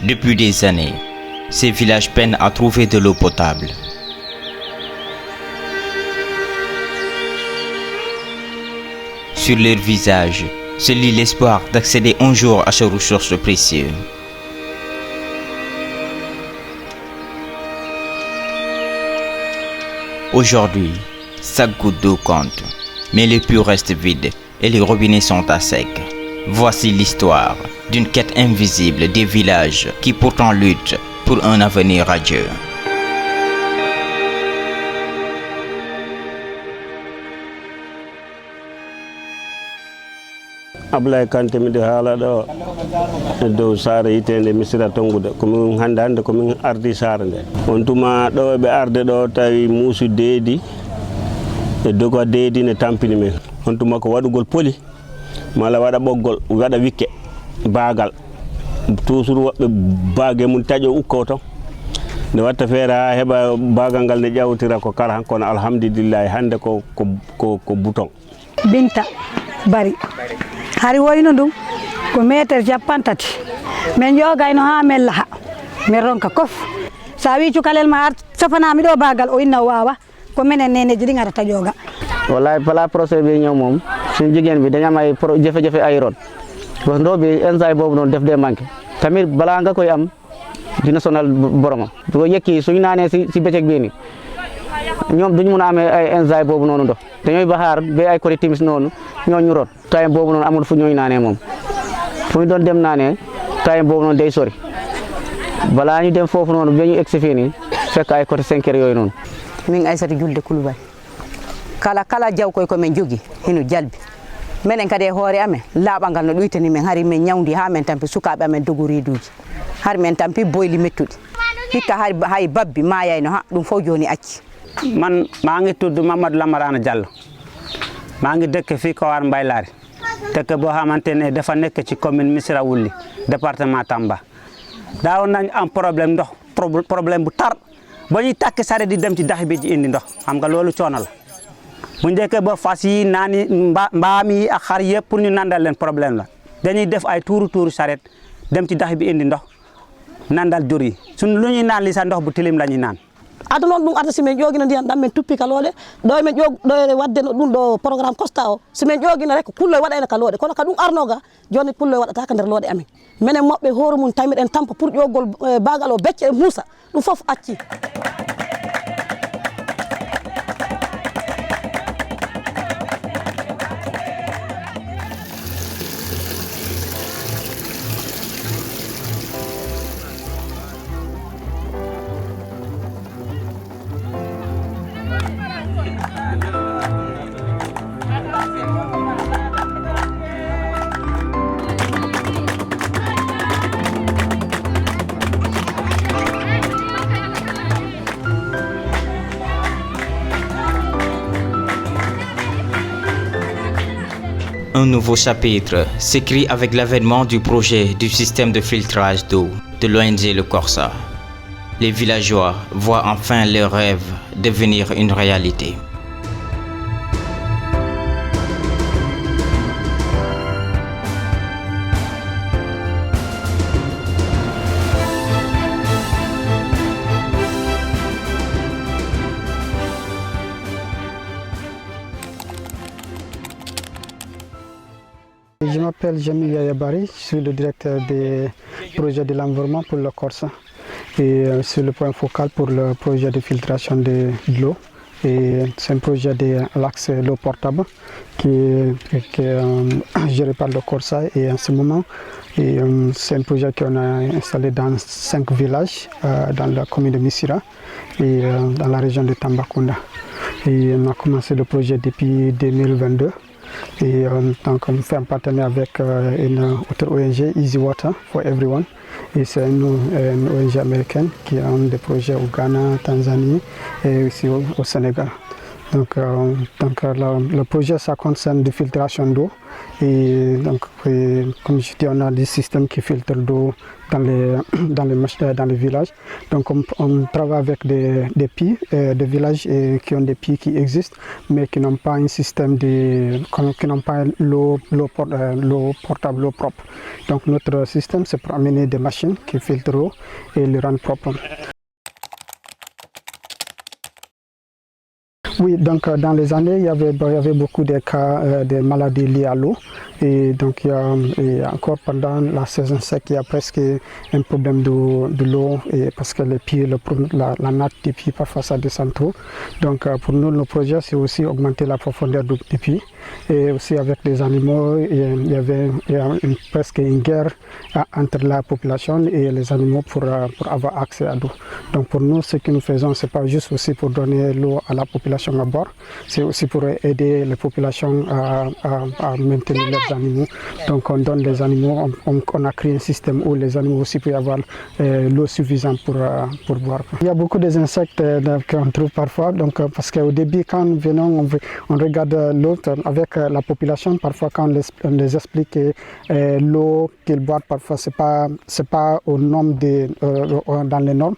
Depuis des années, ces villages peinent à trouver de l'eau potable. Sur leurs visages se lit l'espoir d'accéder un jour à ces ressources précieuses. Aujourd'hui, chaque goutte d'eau compte, mais les puits restent vides et les robinets sont à sec. Voici l'histoire d'une quête invisible des villages qui pourtant luttent pour un avenir radieux. Ablaye Kanté mi de haala ɗo e dow saare yitende Missirah Tongude komin hannde komin ardi saare nde on tuma ɗo ɓe arde ɗo tawi muusu deedi e doga deedi ne tampini men on tuma ko waɗugol poli mala waɗa ɓoggol waɗa wikke baagal toujours woɓɓe baage mum taƴo ukko ton nde watta feere ha heɓa baagal ngal ne ƴawtira ko kala kono alhamdulillahi hannde ko bouton. Binta Bari hari woyno ɗum ko métre capantati min jogayno ha min laaha min ronka kof sa wi cukalel ma ar safanami ɗo bagal o inna wawa ko minen neneji ɗi garata ƴooga. Wallahi bala procès bi ñëw moom suñu jigéen bi dañu am ay jafe-jafe ay ron parce que ndox bi ensaay boobu noonu def dee manqué tamit balaa nga koy am dina sonal boromam ko yëkki suñu naanee si bëccëg bii ni ñoom duñu mën a amee ay ensaay boobu noonu ndox dañooy baxaar ba ay côté timis noonu ñoo ñu root time boobu noonu amul fu ñooy naanee moom fu ñu doon dem naanee time boobu noonu day sori balaa ñu dem foofu noonu ba ñu egsi fii nii fekk ay côté 5 heures yooyu noonu. min Aissatou Julde Coulibaly kala jaw koy ko min jogi hino jalbi minen kadi e hoore amen laaɓal ngal no ɗuytani men hari min ñawdi ha men tampi sukaɓe amen dogu riiduji har min tampi boyli mettuɗi hikka hay babbi mayayno ha ɗum fof joni acci. Man maa ngi tudd Mamadou Lamarana Diallo maa ngi dëkk fii Kawar Mbaylari dëkk boo xamante ne dafa nekk ci commune Missirah Wouly département Tamba daawoon nañ am problème ndox problème bu tar ba ñuy takk sare di dem ci dax bi ci indi ndox xam nga loolu coono la bu njëkk ba fas yi naani mbaam yi ak xar yëpp pour ñu nandal leen problème la dañuy def ay tuuru saret dem ci dax bi indi ndox nandal jur yi suñ lu ñuy naan li sa ndox bu tilim la ñuy naan. ado noon ɗum arta simin ƴoguino ndiyan ɗam min tuppi kalooɗe ɗo emin ɗo wadde no ɗum ɗo programme Costa o simin ƴoguino rek pullo waɗayno ka looɗe kono ka ɗum arnoga joni pullo waɗata ka nder looɗe amin minen moɓɓe hoore mum tamiɗen tampa pour ƴoggol bagal o becce e muusa ɗum foof acci. Un nouveau chapitre s'écrit avec l'avènement du projet du système de filtrage d'eau de l'ONG Le Corsa. Les villageois voient enfin leur rêve devenir une réalité. Je m'appelle Jamil Yayabari, je suis le directeur des projets de l'environnement pour le Corsa et c'est le point focal pour le projet de filtration de l'eau. C'est un projet de l'axe l'eau portable qui est géré par le Corsa et en ce moment c'est un projet qu'on a installé dans 5 villages dans la commune de Missirah et dans la région de Tambacounda. Et on a commencé le projet depuis 2022. Et donc on fait un partenariat avec une autre ONG, Easy Water for Everyone. Et c'est une ONG américaine qui a des projets au Ghana, Tanzanie et aussi au Sénégal. Donc le projet, ça concerne de filtration d'eau. Et donc, comme je dis, on a des systèmes qui filtrent l'eau dans les villages. Donc on travaille avec des puits, des villages qui ont des puits qui existent, mais qui n'ont pas un système qui n'ont pas l'eau portable, l'eau propre. Donc notre système, c'est pour amener des machines qui filtrent l'eau et le rendre propre. Oui, donc dans les années, il y avait beaucoup de cas de maladies liées à l'eau. Et donc il y a encore pendant la saison sec, il y a presque un problème de l'eau, parce que les puits, la natte des puits, parfois ça descend trop. Donc pour nous, le projet, c'est aussi augmenter la profondeur des puits. Et aussi avec les animaux, il y avait presque une guerre entre la population et les animaux pour avoir accès à l'eau. Donc pour nous, ce que nous faisons, ce n'est pas juste aussi pour donner l'eau à la population à bord, c'est aussi pour aider les populations à maintenir leurs animaux. Donc on donne les animaux, on a créé un système où les animaux aussi peuvent avoir l'eau suffisante pour boire. Il y a beaucoup d'insectes qu'on trouve parfois, donc, parce qu'au début, quand nous venons, on regarde l'eau avec la population, parfois quand on les explique que l'eau qu'ils boivent, parfois c'est pas aux normes dans les normes.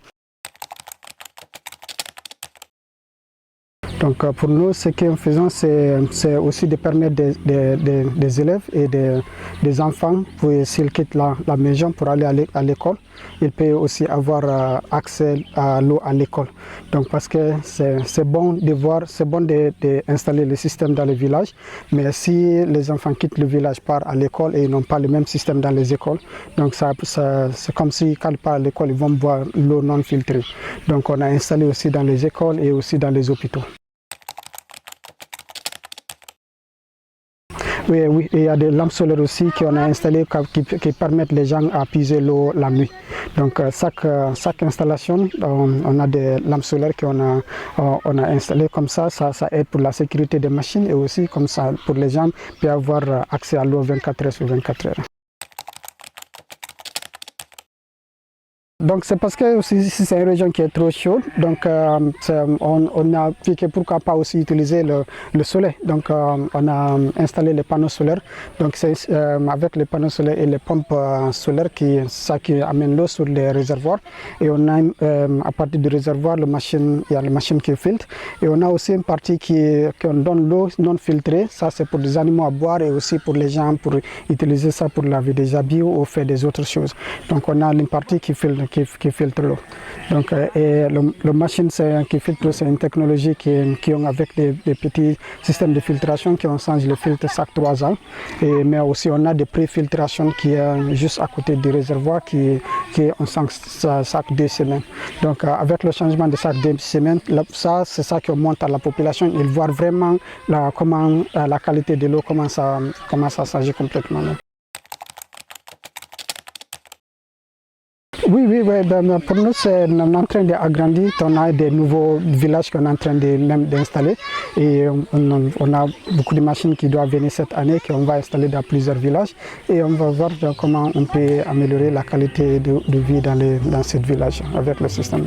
Donc pour nous, ce que nous faisons, c'est aussi de permettre des élèves et des enfants, s'ils quittent la maison pour aller à l'école, ils peuvent aussi avoir accès à l'eau à l'école. Donc parce que c'est bon d'installer le système dans les villages, mais si les enfants quittent le village, partent à l'école et ils n'ont pas le même système dans les écoles, donc c'est comme si quand ils partent à l'école, ils vont boire l'eau non filtrée. Donc on a installé aussi dans les écoles et aussi dans les hôpitaux. Oui, il y a des lampes solaires aussi qu'on a installées qui permettent les gens à puiser l'eau la nuit. Donc chaque installation, on a des lampes solaires qu'on a installées comme ça aide pour la sécurité des machines et aussi comme ça pour les gens pour avoir accès à l'eau 24 heures sur 24 heures. Donc c'est parce que aussi c'est une région qui est trop chaude, donc on a vu que pourquoi pas aussi utiliser le soleil. Donc on a installé les panneaux solaires. Donc c'est avec les panneaux solaires et les pompes solaires qui amènent l'eau sur les réservoirs. Et on a à partir du réservoir, il y a les machines qui filtrent. Et on a aussi une partie qu'on donne l'eau non filtrée. Ça c'est pour les animaux à boire et aussi pour les gens pour utiliser ça pour laver des habits ou faire des autres choses. Donc on a une partie qui filtre l'eau. Donc le machine qui filtre, c'est une technologie qui ont avec des petits systèmes de filtration qui on change le filtre chaque 3 ans. Mais aussi on a des pré-filtrations qui est juste à côté du réservoir qui on change chaque 2 semaines. Donc avec le changement de chaque 2 semaines, c'est ça qui montre à la population. Ils voient vraiment comment la qualité de l'eau commence à changer complètement. Oui, pour nous, on est en train d'agrandir. On a des nouveaux villages qu'on est en train d'installer. Et on a beaucoup de machines qui doivent venir cette année, qu'on va installer dans plusieurs villages. Et on va voir comment on peut améliorer la qualité de vie dans ces villages avec le système.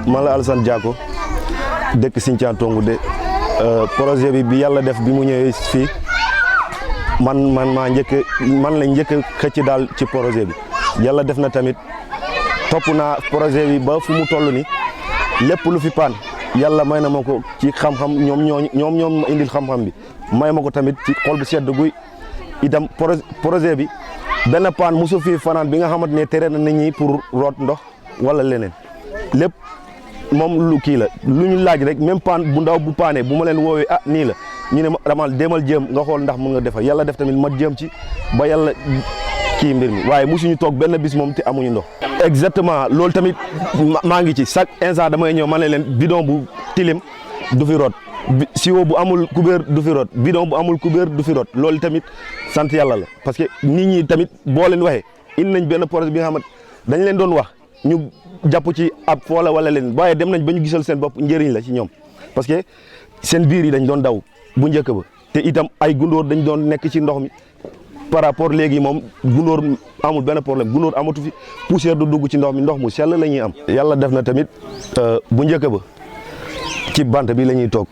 man la Alassane Diako dëkk Sinthiane Tongu de projet bi yàlla def bi mu ñëwee fii man la njëkk xëcc daal ci projet bi yàlla def na tamit topp naa projet bi ba fu mu toll ni lépp lu fi paan yàlla may na ma ko ci xam-xam ñoom ma indil xam-xam bi may ma ko tamit ci xol bu sedd guy itam projet bi benn paan mosu fii fanaan bi nga xamante ne tere na nit ñi pour root ndox wala leneen lépp moom lu kii la lu ñu laaj rek même paan bu ndaw bu paane bu ma leen woowee nii la ñu ne ma damal demal jéem nga xool ndax mun nga defar yàlla def tamit ma jéem ci ba yàlla kii mbir mi waaye mosuñu toog benn bis moom te amuñu ndox. exactement loolu tamit maa ngi ci chaque instant damay ñëw ma ne leen bidon bu tilim du fi root siwo bu amul kubéer du fi root bidon bu amul kubéer du fi root loolu tamit sant yàlla la parce que nit ñi tamit boo leen waxee indi nañ benn projet bi nga xamante dañ leen doon wax ñu jàpp ci ab foola wala leen waaye dem nañ ba ñu gisal seen bopp njëriñ la ci ñoom parce que seen biir yi dañ doon daw bu njëkk ba te itam ay gunóor dañ doon nekk ci ndox mi par rapport léegi moom gunóor amul benn problème gunóor amatu fi poussière du dugg ci ndox mi ndox mu sell la ñuy am. yàlla def na tamit bu njëkk ba ci bant bi la ñuy toog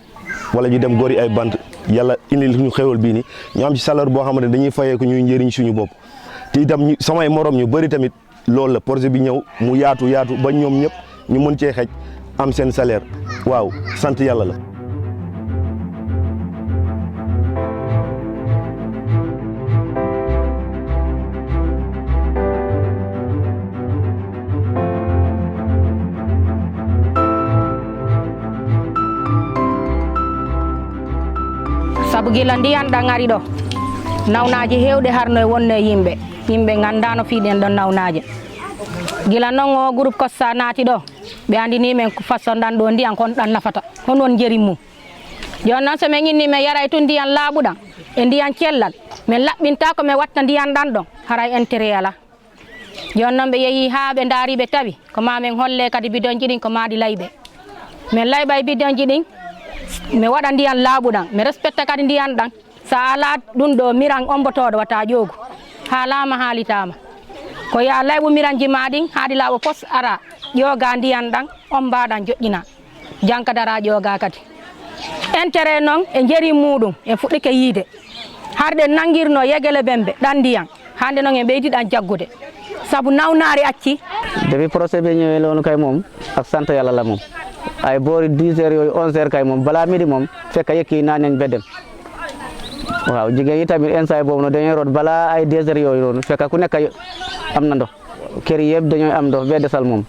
wala ñu dem gori ay bant yàlla indil ñu xéwal bii ni ñu am ci salaire boo xamante ne dañuy fayee ko ñuy njëriñ suñu bopp te itam samay morom ñu bëri tamit loolu la projet bi ñëw mu yaatu ba ñoom ñëpp ñu mën cee xej am seen salaire waaw sant yàlla la. sabu gila ndiyan ɗan ari ɗo nawnaji hewɗe harno e wonno e yimɓe gandano fiiɗen ɗon nawnaje gila noon o groupe Kossa naati ɗo ɓe andini men façon ɗan ɗo ndiyan kon ɗan nafata hon won jeri mum joni noon somin inni min yaray tun ndiyan laaɓuɗan e ndiyan cellal min laɓɓinta ko min watta ndiyan ɗan ɗon haray intérêt ala joni noon ɓe yeehi ha ɓe daari ɓe tawi ko ma min holle kadi bidonji ɗin ko maɗi layɓe min layɓa e bidonji ɗin mi waɗa ndiyan laaɓuɗan mi respecta kadi ndiyan ɗan sa ala ɗum ɗo miran ombotoɗo wata ƴoogu haalama haalitama ko ya layɓu miranji ma ɗin haadi laaɓo pos ara ƴooga ndiyan ɗan on mbaɗan joƴƴina janka dara ƴooga kadi intérêt noon e jeeri muɗum e fuɗɗike yiide harɗe nangirno yegele bembe ɗan ndiyan hande noon e ɓeydiɗan jaggude saabu nawnaari acci depuis procès bi ñëwee loolu kay moom ak sant yàlla la moom ay boori 10 heures yooyu 11 heures kay moom balaa midi moom fekk yëkki naan nañ ba dem waaw jigéen yi tamit instant boobu noonu dañuy root balaa ay 2 heures yooyu noonu fekk ku nekk am na ndox kër yëpp dañooy am ndox ba desal moom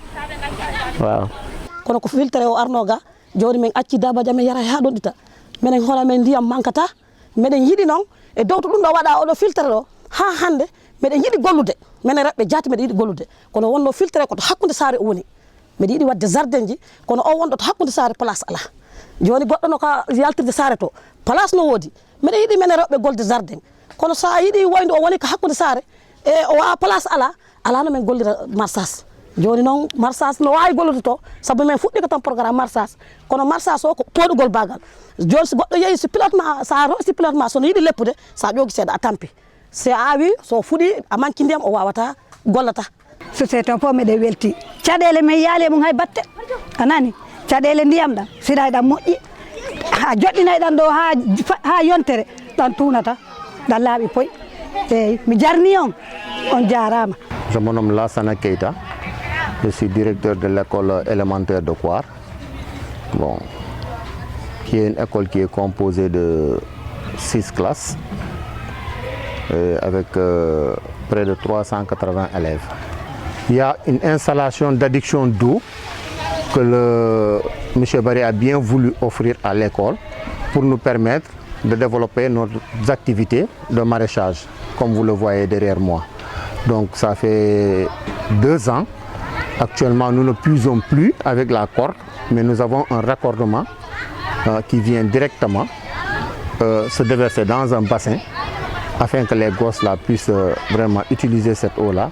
waaw. kono ko filtre o arnoga joni min acci dabaji amen yara ha ɗon ɗita minen hola men ndiyam mankata meɗen yiiɗi noon e dow to ɗum ɗo waɗa oɗo filtre ɗo ha hande meɗen yiiɗi gollude minen reɓɓe jaati meɗen yiiɗi gollude kono wonno filtre ko to hakkude saare o woni mbeɗa yiiɗi wadde jardin ji kono o wonɗo to hakkude saare place ala joni goɗɗo no ka yaltirde saare to place no woodi mbeɗa yiiɗi minen rewɓe golde jardin kono sa yiiɗi woyde o woni ko hakkude saare e o wawa place ala no men gollira marchage joni noon marchage no wawi gollude to saabu min fuɗɗi ko tan programme marchage kono marchage o ko toɗugol bagal joni so goɗɗo yeehi so pilotement sa rosi pilotement sono yiiɗi leppude sa ƴoogi seeɗa a tampi so awi so fuɗi a manki ndiyam o wawata gollata société o fof meɗen welti caɗele men yaale mum hay batte anani caɗele ndiyam ɗam siɗa ɗam moƴƴi ha joɗɗinay ɗan ɗo ha yontere ɗan tunata ɗan laaɓi poy eyyi mi jarni on jarama. Je me nomme Lassana Keita, je suis directeur de l'école élémentaire de Kouar, bon, qui est une école qui est composée de 6 classes avec près de 380 élèves. Il y a une installation d'adduction d'eau que M. Barry a bien voulu offrir à l'école pour nous permettre de développer nos activités de maraîchage, comme vous le voyez derrière moi. Donc ça fait 2 ans. Actuellement, nous ne puisons plus avec la corde, mais nous avons un raccordement qui vient directement se déverser dans un bassin afin que les gosses là puissent vraiment utiliser cette eau-là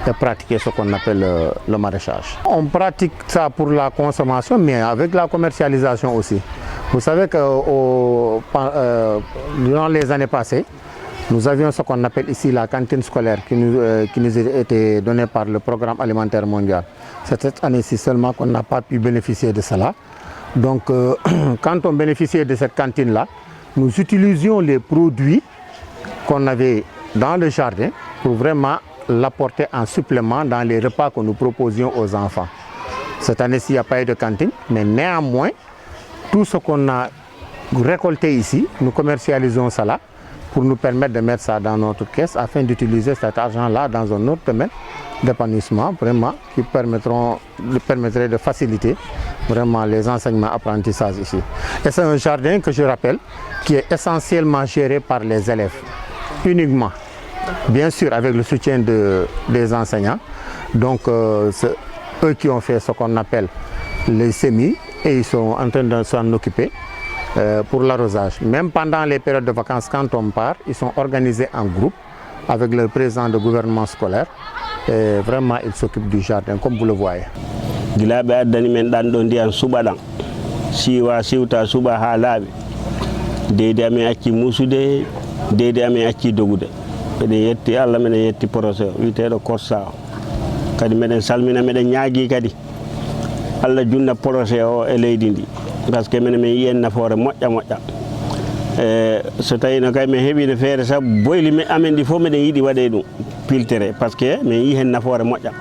et pratiquer ce qu'on appelle le maraîchage. On pratique ça pour la consommation, mais avec la commercialisation aussi. Vous savez que durant les années passées, nous avions ce qu'on appelle ici la cantine scolaire qui nous a été donnée par le programme alimentaire mondial. C'est cette année-ci seulement qu'on n'a pas pu bénéficier de cela. Donc quand on bénéficiait de cette cantine-là, nous utilisions les produits qu'on avait dans le jardin pour vraiment l'apporter en supplément dans les repas que nous proposions aux enfants. Cette année-ci, il n'y a pas eu de cantine, mais néanmoins, tout ce qu'on a récolté ici, nous commercialisons ça là pour nous permettre de mettre ça dans notre caisse afin d'utiliser cet argent-là dans un autre domaine d'épanouissement vraiment qui permettrait de faciliter vraiment les enseignements apprentissages ici. Et c'est un jardin que je rappelle qui est essentiellement géré par les élèves uniquement, bien sûr avec le soutien des enseignants. Donc c'est eux qui ont fait ce qu'on appelle les semis et ils sont en train de s'en occuper pour l'arrosage. Même pendant les périodes de vacances, quand on part, ils sont organisés en groupe avec le président du gouvernement scolaire Et vraiment, il s'occupe du jardin, comme vous le voyez. Gila ɓe addani men ɗan ɗo ndiyan suɓa ɗan siwa siwta suɓa ha laaɓi deydi amin acci musude deydi amin acci dogude miɗen yetti Allah miɗen yetti projet o witeɗo Korsa o kadi miɗen salmina miɗen ñaagui kadi Allah junna projet o e leydi ndi par ce que minen min yiyen nafoore moƴƴa moƴƴa so tawino kay min heeɓino feere saabu boyli amen ɗi fof miɗen yiiɗi waɗe ɗum piltere par ce que min yi hen nafoore moƴƴa.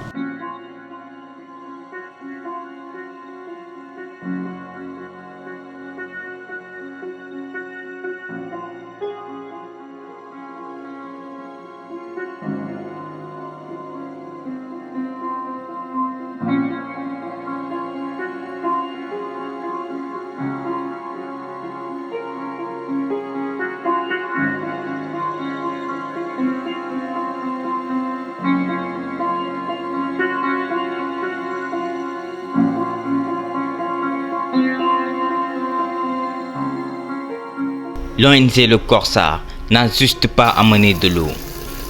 L'ONG Le Corsa n'a juste pas amené de l'eau,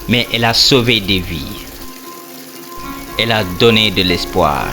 mais elle a sauvé des vies. Elle a donné de l'espoir.